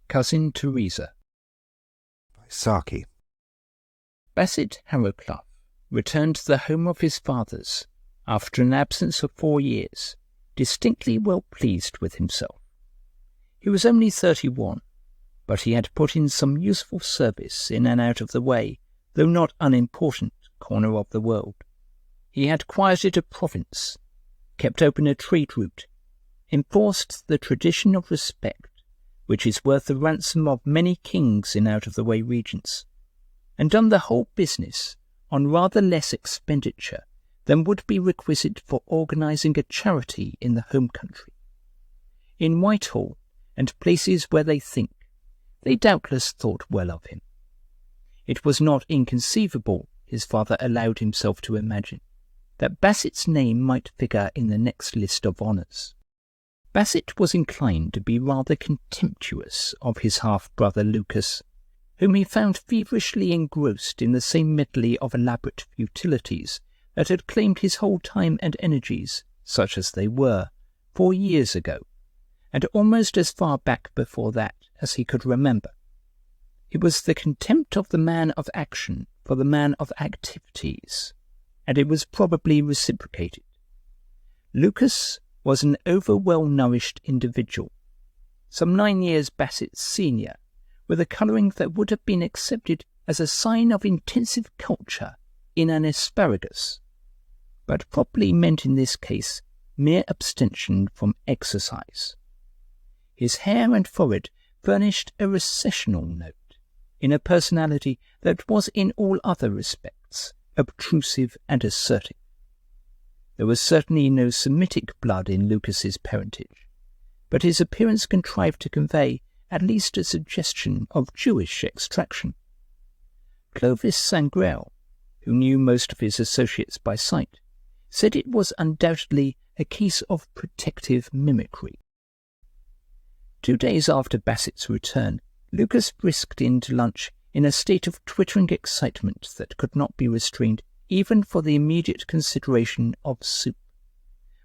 Cousin Teresa by Saki. Bassett Harrowcluff returned to the home of his fathers after an absence of 4 years, distinctly well pleased with himself. He was only 31, but he had put in some useful service in an out-of-the-way, though not unimportant, corner of the world. He had quieted a province, kept open a trade route, enforced the tradition of respect, which is worth the ransom of many kings in out-of-the-way regions, and done the whole business on rather less expenditure than would be requisite for organising a charity in the home country. In Whitehall, and places where they think, they doubtless thought well of him. It was not inconceivable, his father allowed himself to imagine, that Bassett's name might figure in the next list of honours. Bassett was inclined to be rather contemptuous of his half-brother Lucas, whom he found feverishly engrossed in the same medley of elaborate futilities that had claimed his whole time and energies, such as they were, 4 years ago, and almost as far back before that as he could remember. It was the contempt of the man of action for the man of activities, and it was probably reciprocated. Lucas was an over-well-nourished individual, some 9 years Bassett's senior, with a colouring that would have been accepted as a sign of intensive culture in an asparagus, but probably meant in this case mere abstention from exercise. His hair and forehead furnished a recessional note, in a personality that was in all other respects obtrusive and assertive. There was certainly no Semitic blood in Lucas's parentage, but his appearance contrived to convey at least a suggestion of Jewish extraction. Clovis Sangrail, who knew most of his associates by sight, said it was undoubtedly a case of protective mimicry. 2 days after Bassett's return, Lucas brisked in to lunch in a state of twittering excitement that could not be restrained even for the immediate consideration of soup,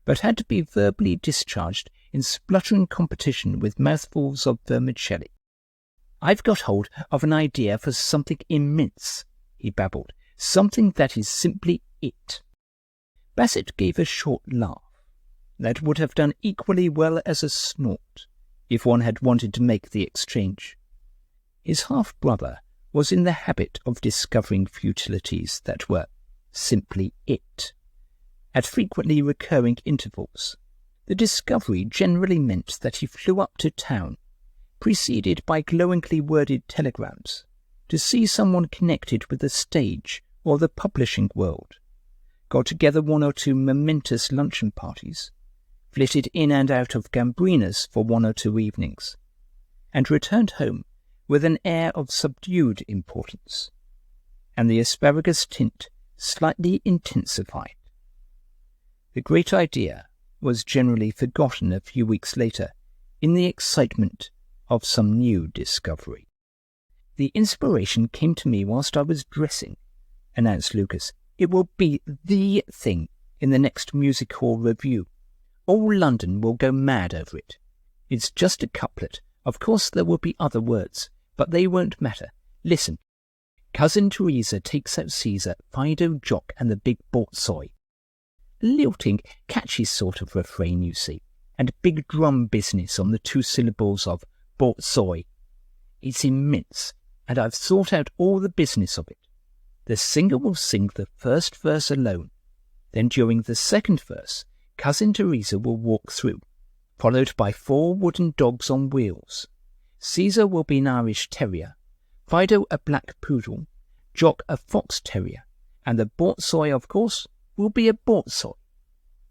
but had to be verbally discharged in spluttering competition with mouthfuls of vermicelli. "I've got hold of an idea for something immense," he babbled, "something that is simply it." Bassett gave a short laugh that would have done equally well as a snort if one had wanted to make the exchange. His half-brother was in the habit of discovering futilities that were simply it, at frequently recurring intervals. The discovery generally meant that he flew up to town, preceded by glowingly worded telegrams, to see someone connected with the stage or the publishing world, got together 1 or 2 momentous luncheon parties, flitted in and out of Gambrinas for 1 or 2 evenings, and returned home with an air of subdued importance, and the asparagus tint slightly intensified. The great idea was generally forgotten a few weeks later in the excitement of some new discovery. "The inspiration came to me whilst I was dressing," announced Lucas. "It will be the thing in the next music hall review. All London will go mad over it. It's just a couplet. Of course there will be other words, but they won't matter. Listen. Cousin Teresa takes out Caesar, Fido, Jock, and the big borzoi. Lilting, catchy sort of refrain, you see, and big drum business on the 2 syllables of borzoi. It's immense, and I've thought out all the business of it. The singer will sing the first verse alone. Then during the second verse, Cousin Teresa will walk through, followed by 4 wooden dogs on wheels. Caesar will be an Irish terrier, Fido a black poodle, Jock a fox terrier, and the borzoi, of course, will be a borzoi.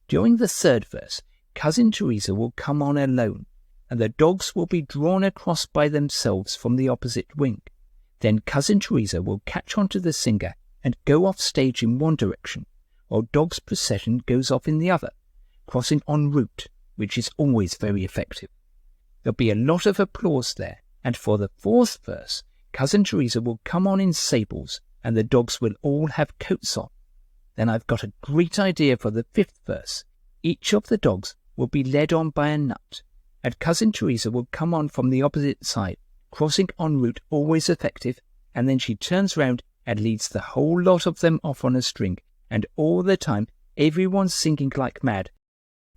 During the third verse, Cousin Teresa will come on alone, and the dogs will be drawn across by themselves from the opposite wing. Then Cousin Teresa will catch on to the singer and go off stage in one direction, while Dog's procession goes off in the other, crossing en route, which is always very effective. There'll be a lot of applause there, and for the 4th verse, Cousin Teresa will come on in sables, and the dogs will all have coats on. Then I've got a great idea for the 5th verse. Each of the dogs will be led on by a nut, and Cousin Teresa will come on from the opposite side, crossing en route always effective, and then she turns round and leads the whole lot of them off on a string, and all the time everyone's singing like mad.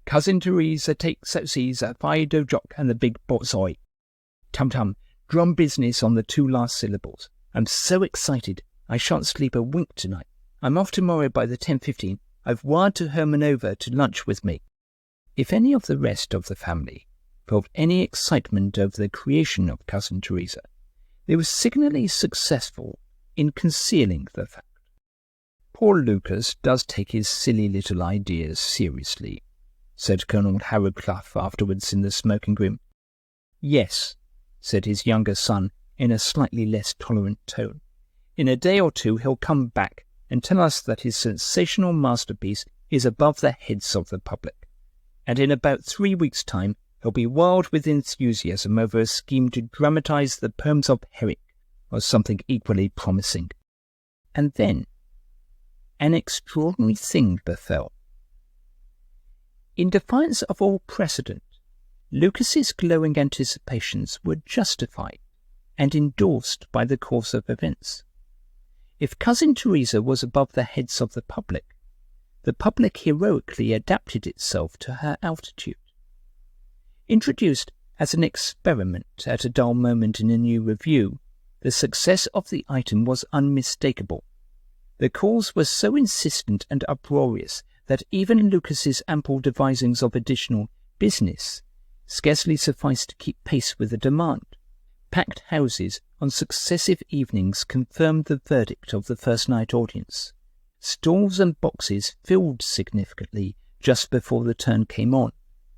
Cousin Teresa takes out Caesar, Fido Jock and the big borzoi. Tum-tum, drum business on the 2 last syllables. I'm so excited, I shan't sleep a wink tonight. I'm off tomorrow by the 10:15. I've wired to Herman over to lunch with me. If any of the rest of the family felt any excitement over the creation of Cousin Teresa, they were signally successful in concealing the fact. Poor Lucas does take his silly little ideas seriously, said Colonel Harrowcluff afterwards in the smoking room. Yes, said his younger son in a slightly less tolerant tone. In a day or two he'll come back and tell us that his sensational masterpiece is above the heads of the public, and in about 3 weeks' time he'll be wild with enthusiasm over a scheme to dramatize the poems of Herrick, or something equally promising. And then an extraordinary thing befell. In defiance of all precedent, Lucas's glowing anticipations were justified and endorsed by the course of events. If Cousin Teresa was above the heads of the public heroically adapted itself to her altitude. Introduced as an experiment at a dull moment in a new review, the success of the item was unmistakable. The calls were so insistent and uproarious that even Lucas's ample devisings of additional business scarcely sufficed to keep pace with the demand. Packed houses on successive evenings confirmed the verdict of the first night audience. Stalls and boxes filled significantly just before the turn came on,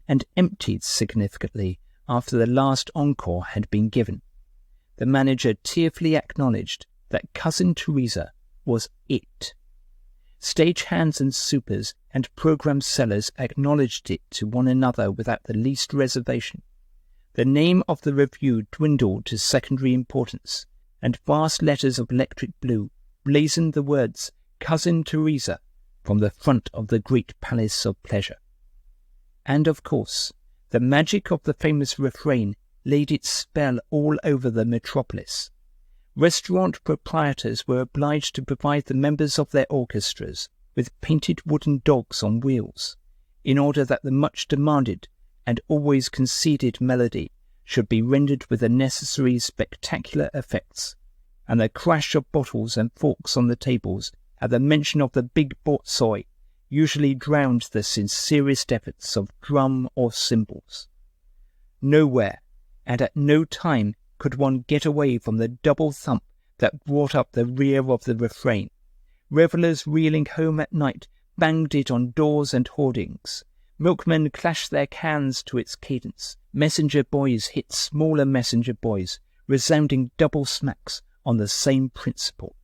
and emptied significantly after the last encore had been given. The manager tearfully acknowledged that Cousin Teresa was it. Stagehands and supers and programme sellers acknowledged it to one another without the least reservation. The name of the review dwindled to secondary importance, and vast letters of electric blue blazoned the words Cousin Teresa from the front of the great palace of pleasure. And, of course, the magic of the famous refrain laid its spell all over the metropolis. Restaurant proprietors were obliged to provide the members of their orchestras with painted wooden dogs on wheels, in order that the much demanded and always conceded melody should be rendered with the necessary spectacular effects, and the crash of bottles and forks on the tables at the mention of the big borzoi usually drowned the sincerest efforts of drum or cymbals. Nowhere, and at no time, could one get away from the double thump that brought up the rear of the refrain. Revellers reeling home at night banged it on doors and hoardings. Milkmen clashed their cans to its cadence. Messenger boys hit smaller messenger boys, resounding double smacks on the same principle.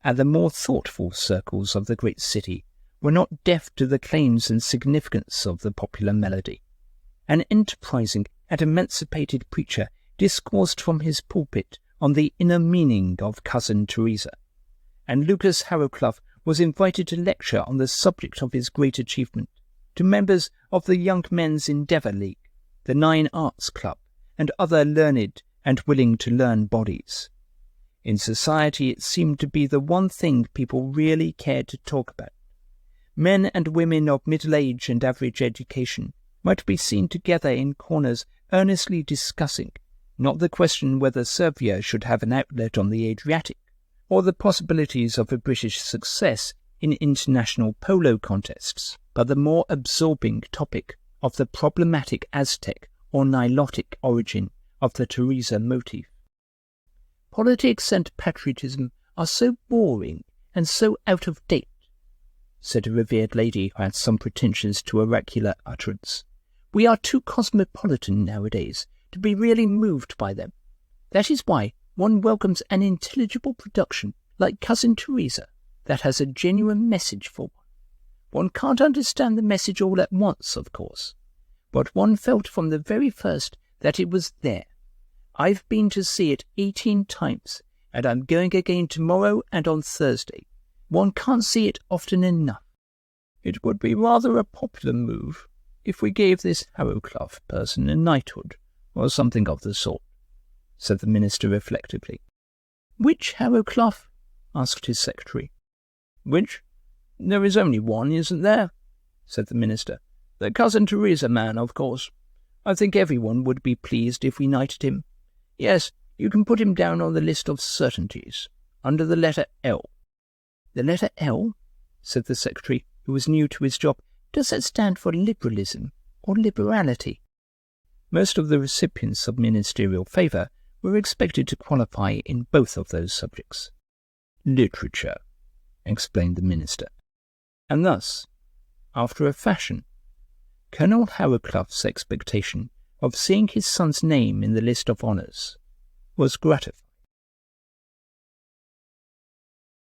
And the more thoughtful circles of the great city were not deaf to the claims and significance of the popular melody. An enterprising and emancipated preacher discoursed from his pulpit on the inner meaning of Cousin Teresa, and Lucas Harrowcluff was invited to lecture on the subject of his great achievement to members of the Young Men's Endeavour League, the 9 Arts Club, and other learned and willing to learn bodies. In society it seemed to be the one thing people really cared to talk about. Men and women of middle age and average education might be seen together in corners earnestly discussing, not the question whether Serbia should have an outlet on the Adriatic, or the possibilities of a British success in international polo contests, but the more absorbing topic of the problematic Aztec or Nilotic origin of the Teresa motif. Politics and patriotism are so boring and so out of date, said a revered lady who had some pretensions to oracular utterance. We are too cosmopolitan nowadays to be really moved by them. That is why one welcomes an intelligible production like Cousin Teresa that has a genuine message for one. One can't understand the message all at once, of course, but one felt from the very first that it was there. I've been to see it 18 times, and I'm going again tomorrow and on Thursday. One can't see it often enough. It would be rather a popular move if we gave this Harrowcluff person a knighthood, or something of the sort, said the minister reflectively. "Which Harrowcluff?" asked his secretary. "Which? There is only one, isn't there?" said the minister. "The Cousin Teresa man, of course. I think everyone would be pleased if we knighted him. Yes, you can put him down on the list of certainties, under the letter L." "The letter L?" said the secretary, who was new to his job. "Does that stand for liberalism or liberality?" Most of the recipients of ministerial favour were expected to qualify in both of those subjects. "Literature," explained the minister. And thus, after a fashion, Colonel Harrowcluff's expectation of seeing his son's name in the list of honours was gratified.